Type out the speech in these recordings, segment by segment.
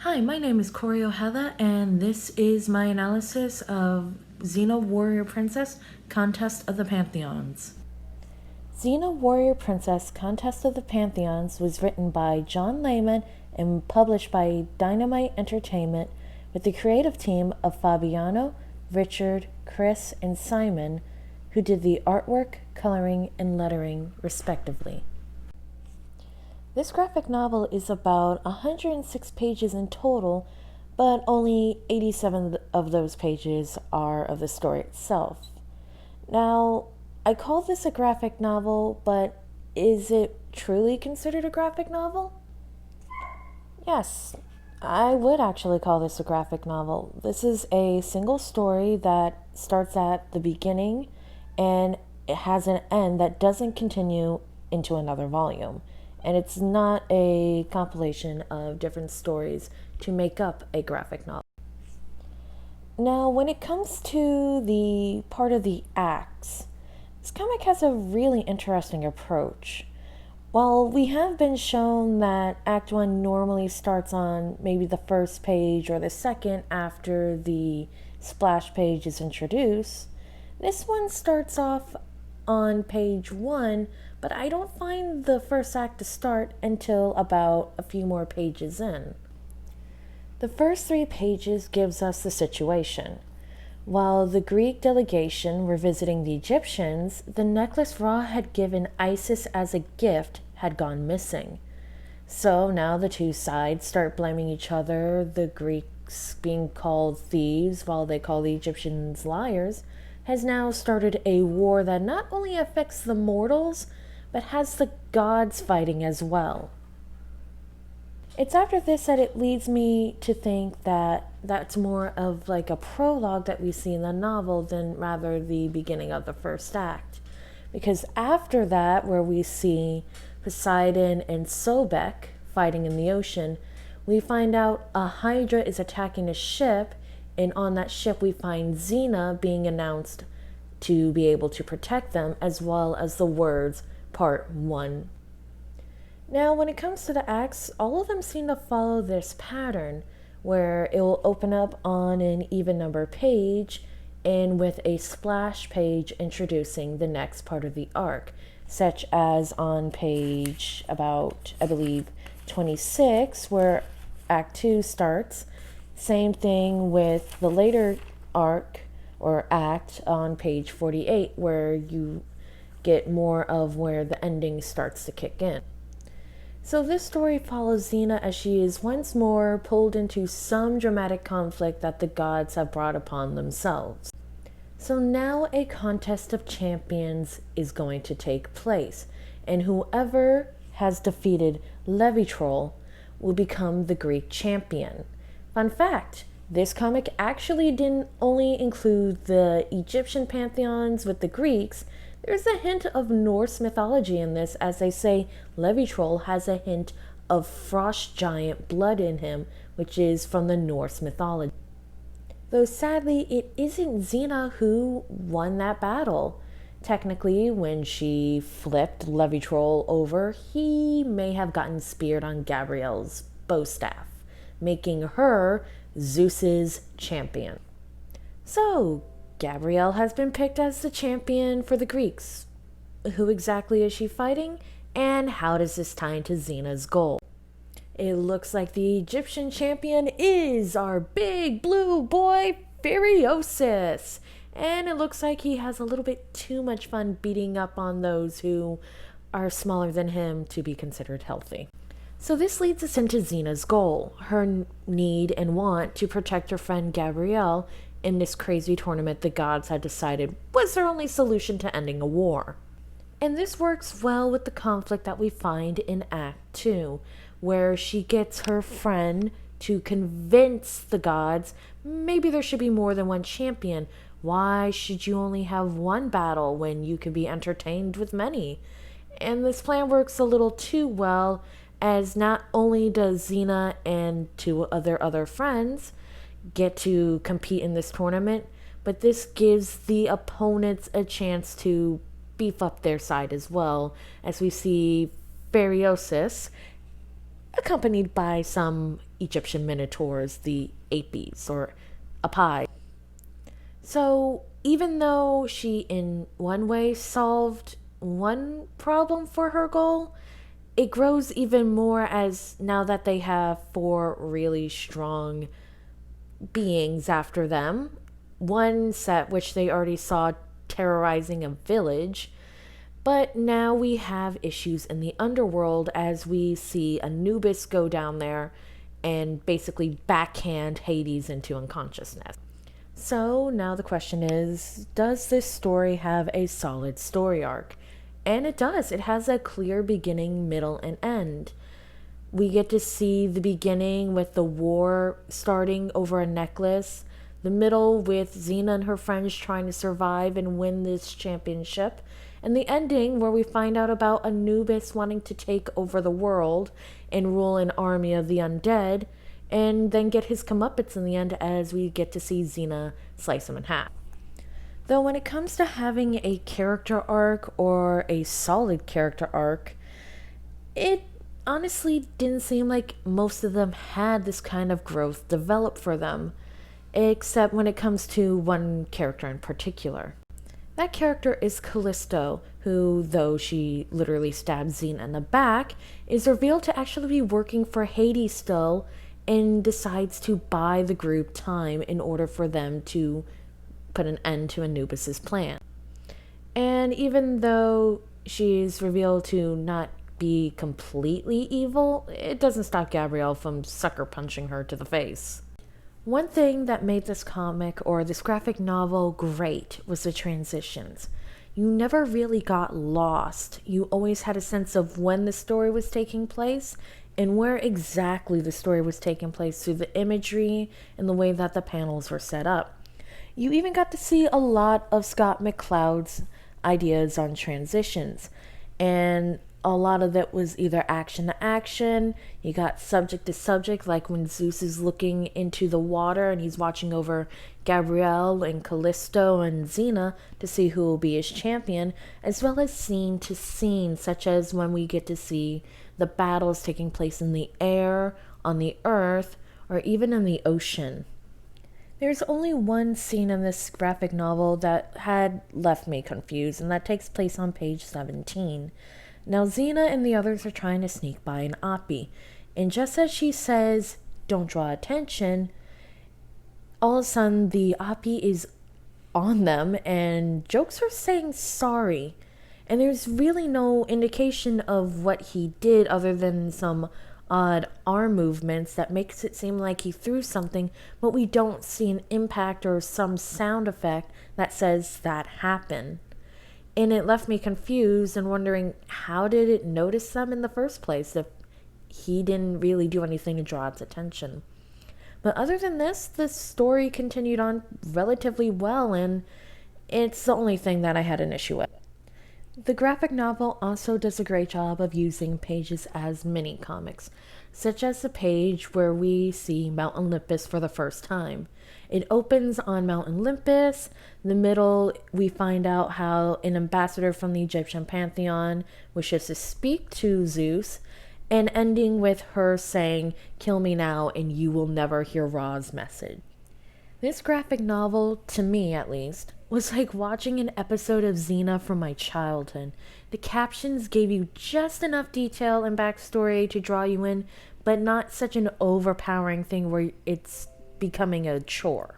Hi, my name is Corey O'Heather, and this is my analysis of Xena Warrior Princess Contest of the Pantheons. Xena Warrior Princess Contest of the Pantheons was written by John Layman and published by Dynamite Entertainment with the creative team of Fabiano, Richard, Chris, and Simon, who did the artwork, coloring, and lettering, respectively. This graphic novel is about 106 pages in total, but only 87 of those pages are of the story itself. Now, I call this a graphic novel, but is it truly considered a graphic novel? Yes, I would actually call this a graphic novel. This is a single story that starts at the beginning and it has an end that doesn't continue into another volume. And it's not a compilation of different stories to make up a graphic novel. Now, when it comes to the part of the acts, this comic has a really interesting approach. While we have been shown that Act 1 normally starts on maybe the first page or the second after the splash page is introduced, this one starts off on page 1, but I don't find the first act to start until about a few more pages in. The first 3 pages gives us the situation. While the Greek delegation were visiting the Egyptians, the necklace Ra had given Isis as a gift had gone missing. So now the two sides start blaming each other, the Greeks being called thieves while they call the Egyptians liars, has now started a war that not only affects the mortals, but has the gods fighting as well. It's after this that it leads me to think that that's more of like a prologue that we see in the novel than rather the beginning of the first act. Because after that, where we see Poseidon and Sobek fighting in the ocean, we find out a Hydra is attacking a ship, and on that ship we find Xena being announced to be able to protect them, as well as the words Part 1. Now, when it comes to the acts, all of them seem to follow this pattern, where it will open up on an even number page and with a splash page introducing the next part of the arc, such as on page about, I believe, 26, where Act 2 starts. Same thing with the later arc or act on page 48, where you get more of where the ending starts to kick in. So this story follows Xena as she is once more pulled into some dramatic conflict that the gods have brought upon themselves. So now a contest of champions is going to take place, and whoever has defeated Levitrol will become the Greek champion. Fun fact, this comic actually didn't only include the Egyptian pantheons with the Greeks. There's a hint of Norse mythology in this, as they say Levitrol has a hint of frost giant blood in him, which is from the Norse mythology. Though sadly, it isn't Xena who won that battle. Technically, when she flipped Levitrol over, he may have gotten speared on Gabrielle's bow staff, making her Zeus's champion. So, Gabrielle has been picked as the champion for the Greeks. Who exactly is she fighting, and how does this tie into Xena's goal? It looks like the Egyptian champion is our big blue boy, Pharaohsis. And it looks like he has a little bit too much fun beating up on those who are smaller than him to be considered healthy. So this leads us into Xena's goal, her need and want to protect her friend Gabrielle in this crazy tournament the gods had decided was their only solution to ending a war. And this works well with the conflict that we find in Act 2, where she gets her friend to convince the gods maybe there should be more than one champion. Why should you only have one battle when you can be entertained with many? And this plan works a little too well, as not only does Xena and two other friends get to compete in this tournament, but this gives the opponents a chance to beef up their side as well, as we see Pharaohsis accompanied by some Egyptian minotaurs, the Apes or Api. So even though she in one way solved one problem for her goal, it grows even more as now that they have four really strong beings after them. One set which they already saw terrorizing a village, but now we have issues in the underworld as we see Anubis go down there and basically backhand Hades into unconsciousness. So now the question is, does this story have a solid story arc? And it does. It has a clear beginning, middle, and end. We get to see the beginning with the war starting over a necklace, the middle with Xena and her friends trying to survive and win this championship, and the ending where we find out about Anubis wanting to take over the world and rule an army of the undead, and then get his comeuppance in the end as we get to see Xena slice him in half. Though when it comes to having a character arc or a solid character arc, it honestly didn't seem like most of them had this kind of growth developed for them, except when it comes to one character in particular. That character is Callisto, who, though she literally stabbed Xena in the back, is revealed to actually be working for Hades still and decides to buy the group time in order for them to put an end to Anubis's plan. And even though she's revealed to not be completely evil, it doesn't stop Gabrielle from sucker punching her to the face. One thing that made this comic or this graphic novel great was the transitions. You never really got lost. You always had a sense of when the story was taking place and where exactly the story was taking place through the imagery and the way that the panels were set up. You even got to see a lot of Scott McCloud's ideas on transitions, and a lot of it was either action to action. You got subject to subject, like when Zeus is looking into the water and he's watching over Gabrielle and Callisto and Xena to see who will be his champion, as well as scene to scene, such as when we get to see the battles taking place in the air, on the earth, or even in the ocean. There's only one scene in this graphic novel that had left me confused, and that takes place on page 17. Now, Xena and the others are trying to sneak by an Oppie, and just as she says, "Don't draw attention," all of a sudden the Oppie is on them, and jokes are saying sorry. And there's really no indication of what he did other than some odd arm movements that makes it seem like he threw something, but we don't see an impact or some sound effect that says that happened. And it left me confused and wondering, how did it notice them in the first place if he didn't really do anything to draw its attention? But other than this, the story continued on relatively well, and it's the only thing that I had an issue with. The graphic novel also does a great job of using pages as mini comics, such as the page where we see Mount Olympus for the first time. It opens on Mount Olympus. In the middle, we find out how an ambassador from the Egyptian Pantheon wishes to speak to Zeus, and ending with her saying, "Kill me now and you will never hear Ra's message." This graphic novel, to me at least, was like watching an episode of Xena from my childhood. The captions gave you just enough detail and backstory to draw you in, but not such an overpowering thing where it's becoming a chore.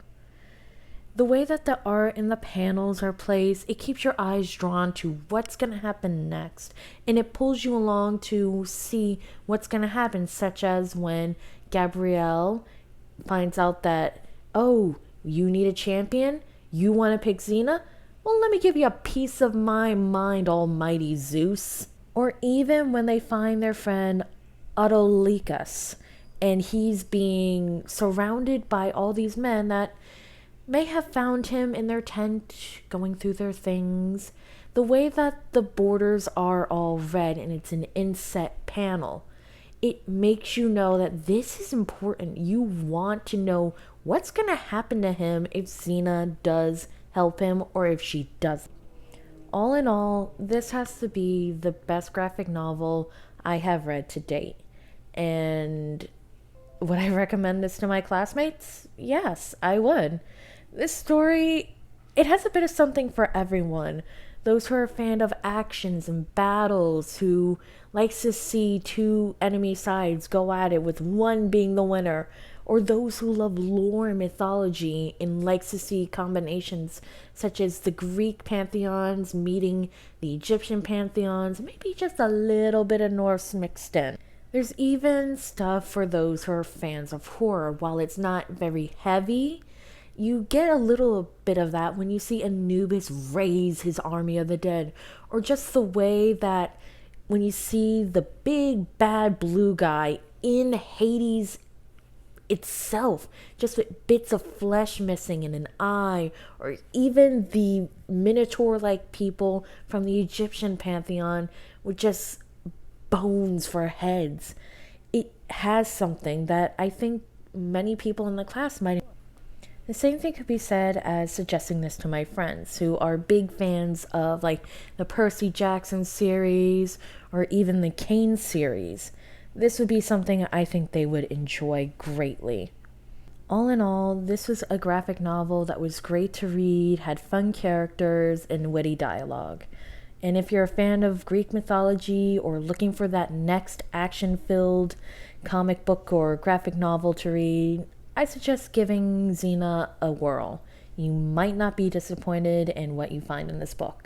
The way that the art and the panels are placed, it keeps your eyes drawn to what's going to happen next, and it pulls you along to see what's going to happen, such as when Gabrielle finds out that, oh, you need a champion? You want to pick Xena? Well, let me give you a piece of my mind, almighty Zeus. Or even when they find their friend Autolycus, and he's being surrounded by all these men that may have found him in their tent, going through their things. The way that the borders are all red and it's an inset panel, it makes you know that this is important. You want to know what's going to happen to him if Xena does help him or if she doesn't. All in all, this has to be the best graphic novel I have read to date. And Would I recommend this to my classmates? Yes, I would. This story, it has a bit of something for everyone. Those who are a fan of actions and battles, who likes to see two enemy sides go at it with one being the winner, or those who love lore and mythology and likes to see combinations such as the Greek pantheons meeting the Egyptian pantheons, maybe just a little bit of Norse mixed in. There's even stuff for those who are fans of horror. While it's not very heavy, you get a little bit of that when you see Anubis raise his army of the dead, or just the way that when you see the big bad blue guy in Hades itself, just with bits of flesh missing and an eye, or even the minotaur like people from the Egyptian pantheon with just bones for heads. It has something that I think many people in the class might. The same thing could be said as suggesting this to my friends who are big fans of like the Percy Jackson series or even the Kane series. This would be something I think they would enjoy greatly. All in all, this was a graphic novel that was great to read, had fun characters, and witty dialogue. And if you're a fan of Greek mythology or looking for that next action-filled comic book or graphic novel to read, I suggest giving Xena a whirl. You might not be disappointed in what you find in this book.